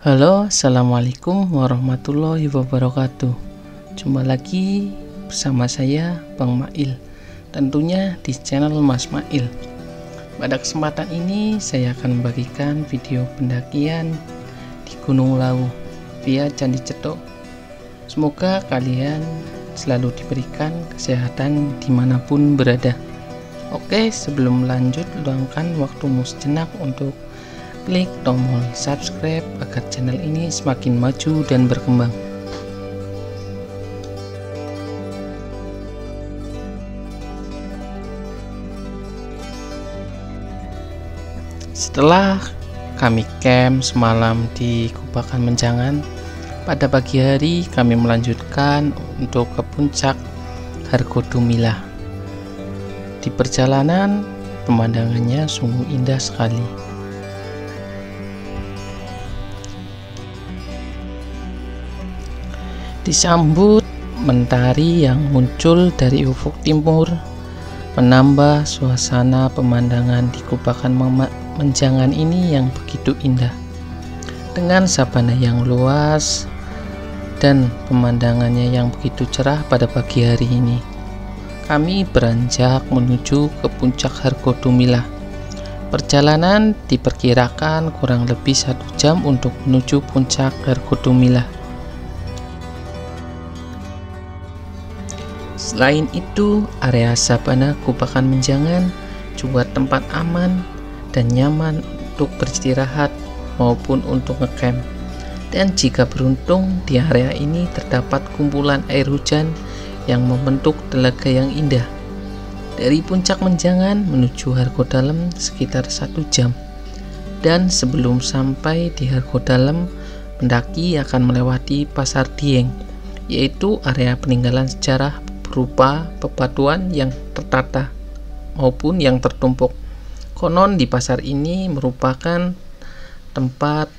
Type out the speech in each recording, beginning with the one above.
Halo, assalamualaikum warahmatullahi wabarakatuh. Jumpa lagi bersama saya, Bang Mail, tentunya di channel Mas Mail. Pada kesempatan ini, saya akan membagikan video pendakian di Gunung Lawu via Candi Cetok. Semoga kalian selalu diberikan kesehatan dimanapun berada. Oke, sebelum lanjut, luangkan waktumu sejenak untuk klik tombol subscribe agar channel ini semakin maju dan berkembang. Setelah kami camp semalam di Kupakan Menjangan, pada pagi hari kami melanjutkan untuk ke puncak Hargodumilah. Di perjalanan, pemandangannya sungguh indah sekali. Disambut mentari yang muncul dari ufuk timur, menambah suasana pemandangan di Kupakan Menjangan ini yang begitu indah. Dengan sabana yang luas dan pemandangannya yang begitu cerah pada pagi hari ini, kami beranjak menuju ke puncak Hargodumilah. Perjalanan diperkirakan kurang lebih 1 jam untuk menuju puncak Hargodumilah. Selain itu, area sabana Kupakan Menjangan juga tempat aman dan nyaman untuk beristirahat maupun untuk ngecamp. Dan jika beruntung, di area ini terdapat kumpulan air hujan yang membentuk telaga yang indah. Dari puncak Menjangan menuju Hargodalem sekitar 1 jam. Dan sebelum sampai di Hargodalem, pendaki akan melewati Pasar Dieng, yaitu area peninggalan sejarah berupa bebatuan yang tertata maupun yang tertumpuk. Konon di pasar ini merupakan tempat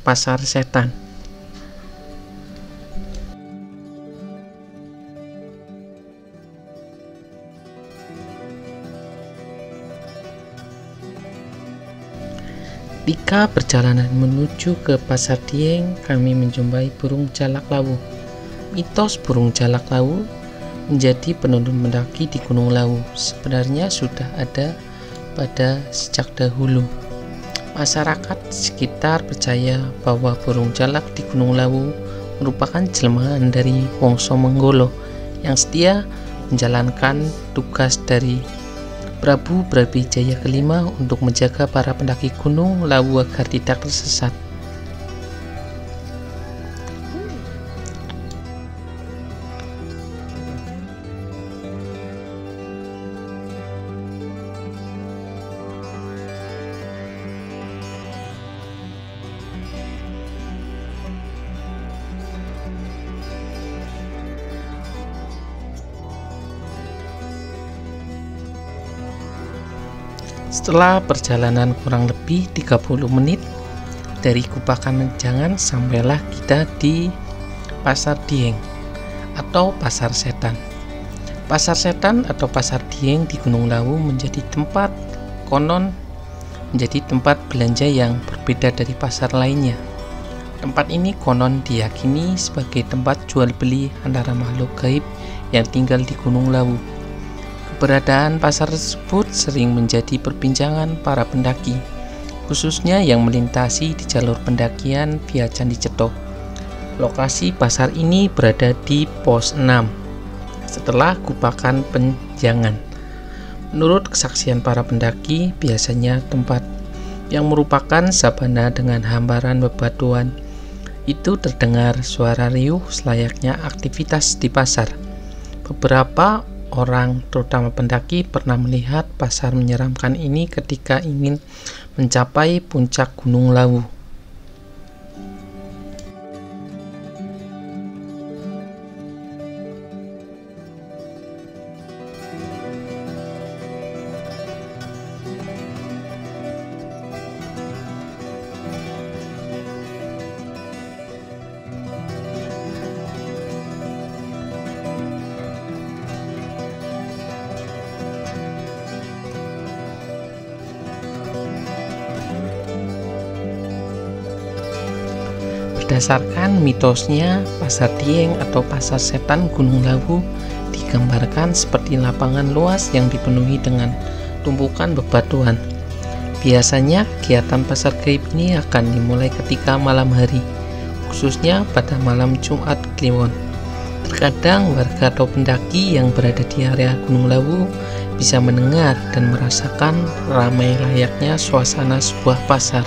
pasar setan. Ketika perjalanan menuju ke Pasar Dieng, kami menjumpai burung jalak lawu. Mitos burung jalak lawu menjadi penuntun mendaki di Gunung Lawu sebenarnya sudah ada pada sejak dahulu. Masyarakat sekitar percaya bahwa burung jalak di Gunung Lawu merupakan jelmaan dari Wongso Menggolo yang setia menjalankan tugas dari Prabu Brawijaya kelima untuk menjaga para pendaki Gunung Lawu agar tidak tersesat. Setelah perjalanan kurang lebih 30 menit dari Kupakan Menjangan, sampailah kita di Pasar Dieng atau Pasar Setan. Pasar Setan atau Pasar Dieng di Gunung Lawu menjadi tempat belanja yang berbeda dari pasar lainnya. Tempat ini konon diyakini sebagai tempat jual beli antara makhluk gaib yang tinggal di Gunung Lawu. Keberadaan pasar tersebut sering menjadi perbincangan para pendaki, khususnya yang melintasi di jalur pendakian via Candi Cetok. Lokasi pasar ini berada di pos 6 setelah Kupakan Menjangan. Menurut kesaksian para pendaki, biasanya tempat yang merupakan sabana dengan hamparan bebatuan itu terdengar suara riuh selayaknya aktivitas di pasar. Beberapa orang, terutama pendaki, pernah melihat pasar menyeramkan ini ketika ingin mencapai puncak Gunung Lawu. Berdasarkan mitosnya, Pasar Dieng atau Pasar Setan Gunung Lawu digambarkan seperti lapangan luas yang dipenuhi dengan tumpukan bebatuan. Biasanya kegiatan pasar gaib ini akan dimulai ketika malam hari, khususnya pada malam Jumat Kliwon. Terkadang warga atau pendaki yang berada di area Gunung Lawu bisa mendengar dan merasakan ramai layaknya suasana sebuah pasar.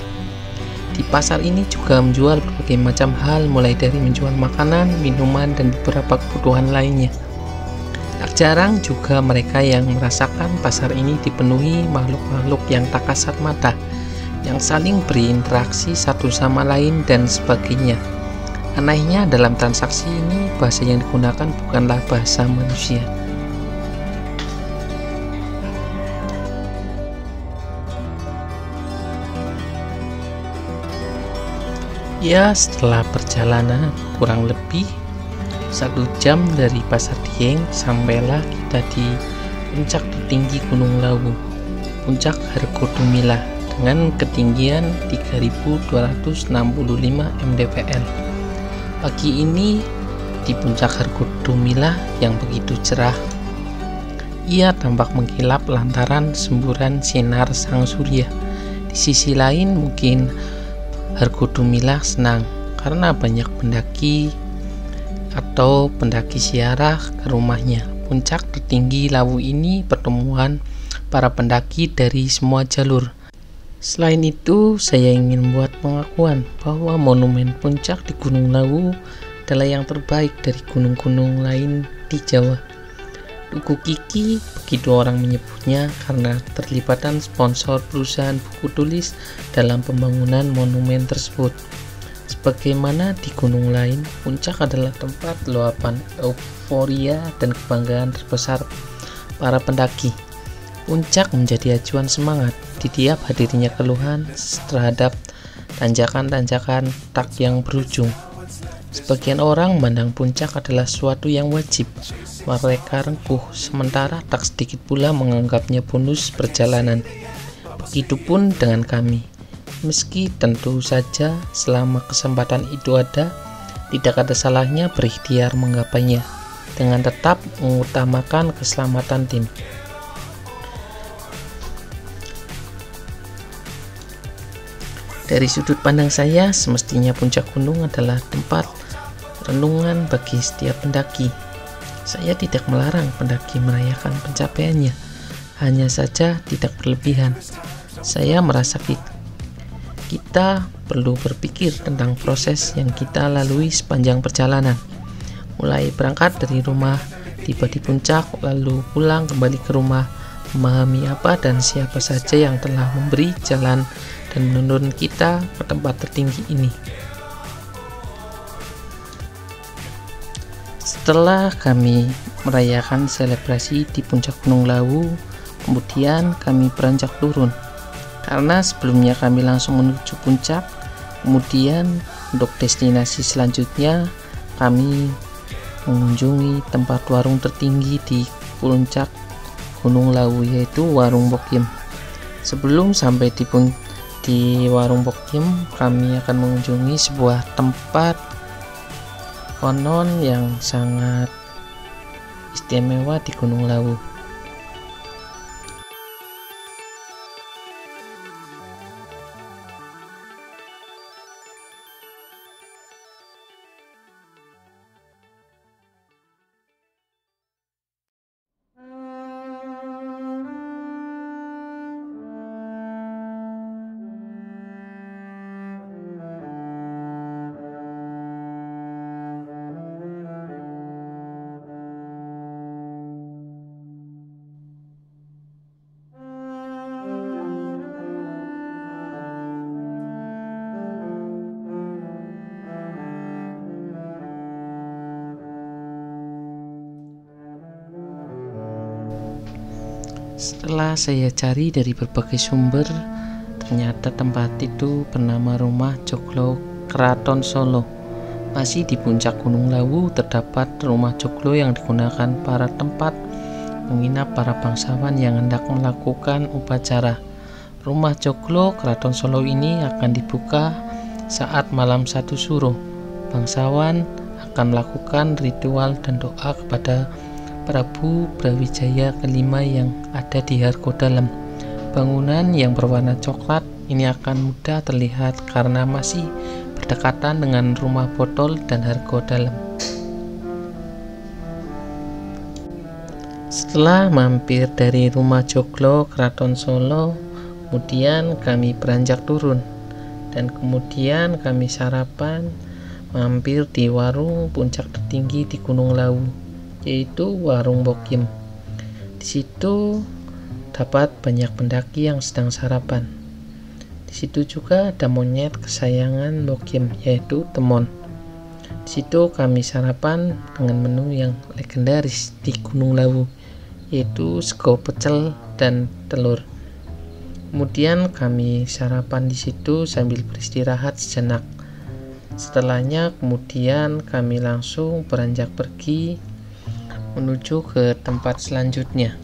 Di pasar ini juga menjual berbagai macam hal, mulai dari menjual makanan, minuman, dan beberapa kebutuhan lainnya. Tak jarang juga mereka yang merasakan pasar ini dipenuhi makhluk-makhluk yang tak kasat mata, yang saling berinteraksi satu sama lain dan sebagainya. Anehnya, dalam transaksi ini bahasa yang digunakan bukanlah bahasa manusia. Ya, setelah perjalanan kurang lebih 1 jam dari Pasar Dieng, sampailah kita di puncak tertinggi Gunung Lawu, Puncak Hargodumilah, dengan ketinggian 3265 mdpl. Pagi ini di Puncak Hargodumilah yang begitu cerah, ia tampak mengkilap lantaran semburan sinar sang surya. Di sisi lain, mungkin Hargodumilah senang karena banyak pendaki atau pendaki ziarah ke rumahnya. Puncak tertinggi Lawu ini pertemuan para pendaki dari semua jalur. Selain itu, saya ingin membuat pengakuan bahwa monumen puncak di Gunung Lawu adalah yang terbaik dari gunung-gunung lain di Jawa. Tugu Kiki, begitu orang menyebutnya, karena terlibatan sponsor perusahaan buku tulis dalam pembangunan monumen tersebut. Sebagaimana di gunung lain, puncak adalah tempat luapan euforia dan kebanggaan terbesar para pendaki. Puncak menjadi acuan semangat di tiap hadirnya keluhan terhadap tanjakan-tanjakan tak yang berujung. Sebagian orang memandang puncak adalah suatu yang wajib, mereka rengkuh, sementara tak sedikit pula menganggapnya bonus perjalanan. Begitupun dengan kami. Meski tentu saja selama kesempatan itu ada, tidak ada salahnya berikhtiar menggapainya, dengan tetap mengutamakan keselamatan tim. Dari sudut pandang saya, semestinya puncak gunung adalah tempat renungan bagi setiap pendaki. Saya tidak melarang pendaki merayakan pencapaiannya, hanya saja tidak berlebihan. Saya merasa kita perlu berpikir tentang proses yang kita lalui sepanjang perjalanan, mulai berangkat dari rumah, tiba di puncak, lalu pulang kembali ke rumah, memahami apa dan siapa saja yang telah memberi jalan dan menuntun kita ke tempat tertinggi ini. Setelah kami merayakan selebrasi di puncak Gunung Lawu, kemudian kami beranjak turun. Karena sebelumnya kami langsung menuju puncak, kemudian untuk destinasi selanjutnya kami mengunjungi tempat warung tertinggi di puncak Gunung Lawu, yaitu Warung Bokim. Sebelum sampai di Warung Bokim, kami akan mengunjungi sebuah tempat konon yang sangat istimewa di Gunung Lawu. Setelah saya cari dari berbagai sumber, ternyata tempat itu bernama Rumah Joglo Keraton Solo. Masih di puncak Gunung Lawu terdapat rumah joglo yang digunakan para tempat menginap para bangsawan yang hendak melakukan upacara. Rumah joglo Keraton Solo ini akan dibuka saat malam 1 Suro. bangsawan akan melakukan ritual dan doa kepada Prabu Brawijaya kelima yang ada di Hargodalam. Bangunan yang berwarna coklat ini akan mudah terlihat karena masih berdekatan dengan rumah botol dan Hargodalam. Setelah mampir dari rumah Joglo Keraton Solo, kemudian kami beranjak turun dan kemudian kami sarapan mampir di warung puncak tertinggi di Gunung Lawu, yaitu warung Bokim. Di situ dapat banyak pendaki yang sedang sarapan. Di situ juga ada monyet kesayangan Bokim, yaitu Temon. Di situ kami sarapan dengan menu yang legendaris di Gunung Lawu, yaitu sego pecel dan telur. Kemudian kami sarapan di situ sambil beristirahat sejenak. Setelahnya kemudian kami langsung beranjak pergi menuju ke tempat selanjutnya.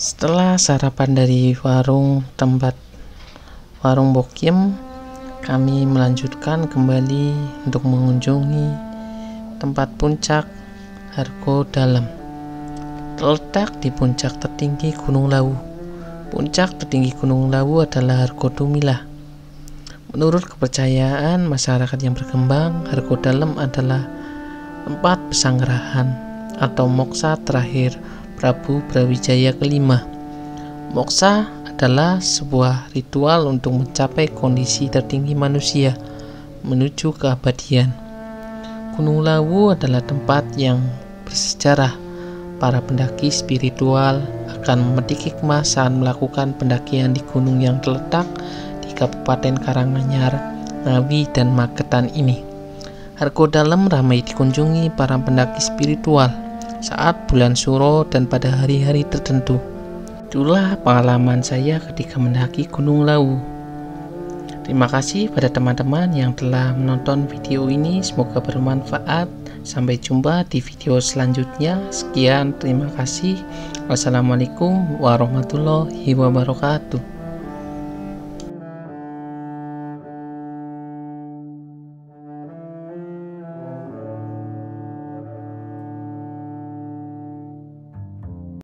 Setelah sarapan dari warung Bokim, kami melanjutkan kembali untuk mengunjungi tempat puncak Hargodalam. Terletak di puncak tertinggi Gunung Lawu. Puncak tertinggi Gunung Lawu adalah Hargodumilah. Menurut kepercayaan masyarakat yang berkembang, Hargodalam adalah tempat pesanggerahan atau moksa terakhir Prabu Brawijaya kelima. Moksa adalah sebuah ritual untuk mencapai kondisi tertinggi manusia menuju keabadian. Gunung Lawu adalah tempat yang bersejarah. Para pendaki spiritual akan memetik hikmah saat melakukan pendakian di gunung yang terletak di Kabupaten Karanganyar, Ngawi, dan Magetan ini. Hargodalam ramai dikunjungi para pendaki spiritual saat bulan Suro dan pada hari-hari tertentu. Itulah pengalaman saya ketika mendaki Gunung Lawu. Terima kasih pada teman-teman yang telah menonton video ini, semoga bermanfaat. Sampai jumpa di video selanjutnya. Sekian, terima kasih. Wassalamualaikum warahmatullahi wabarakatuh.